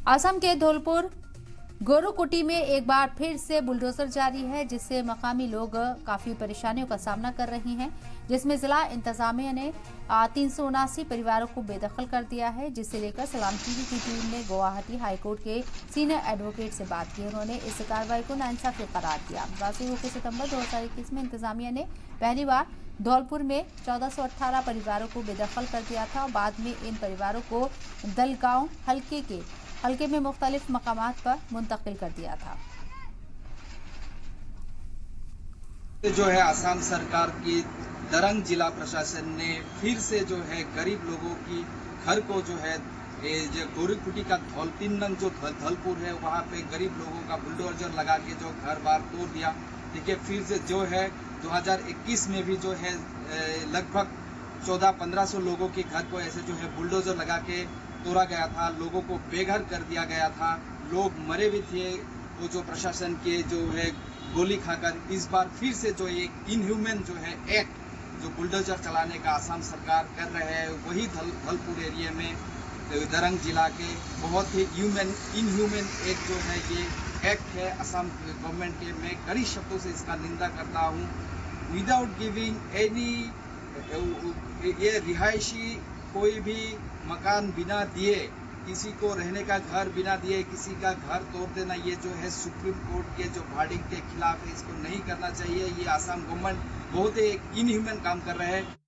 असम के धौलपुर गोरुकुटी में एक बार फिर से बुलडोजर जारी है, जिससे मकामी लोग काफी परेशानियों का सामना कर रहे हैं, जिसमें जिला इंतजामिया ने 379 परिवारों को बेदखल कर दिया है, जिसे लेकर सलाम टीवी की टीम ने गुवाहाटी हाईकोर्ट के सीनियर एडवोकेट से बात की। उन्होंने इस कार्रवाई को नाइंसाफी करार दिया। 22 सितंबर 2021 में इंतजामिया ने पहली बार धौलपुर में 1418 परिवारों को बेदखल कर दिया था और बाद में इन परिवारों को दलगांव हल्के में मुख्तलिफ मकामात पर मुंतकिल कर दिया था। जो है असम सरकार की दरंग जिला प्रशासन ने फिर से जो है गरीब लोगों की घर को जो है जो गोरुकुटी का 3 नंग जो धौलपुर है वहाँ पे गरीब लोगों का बुलडोजर लगा के जो घर बार तोड़ दिया। ठीक है, फिर से जो है 2021 में भी जो है लगभग 1400-1500 लोगों के घर को ऐसे जो है बुलडोजर लगा के तोड़ा गया था, लोगों को बेघर कर दिया गया था, लोग मरे भी थे। वो जो प्रशासन के जो है गोली खाकर इस बार फिर से जो एक इनह्यूमन जो है एक्ट जो बुलडोजर चलाने का असम सरकार कर रहे हैं, वही धौलपुर एरिया में दरंग जिला के बहुत ही इनह्यूमन एक जो है ये एक्ट है असम गवर्नमेंट के। मैं कड़ी शब्दों से इसका निंदा करता हूँ। विदाउट गिविंग एनी ये रिहायशी कोई भी मकान बिना दिए, किसी को रहने का घर बिना दिए किसी का घर तोड़ देना, ये जो है सुप्रीम कोर्ट के जो वर्डिक्ट के खिलाफ है, इसको नहीं करना चाहिए। ये असम गवर्नमेंट बहुत ही इनह्यूमन काम कर रहे हैं।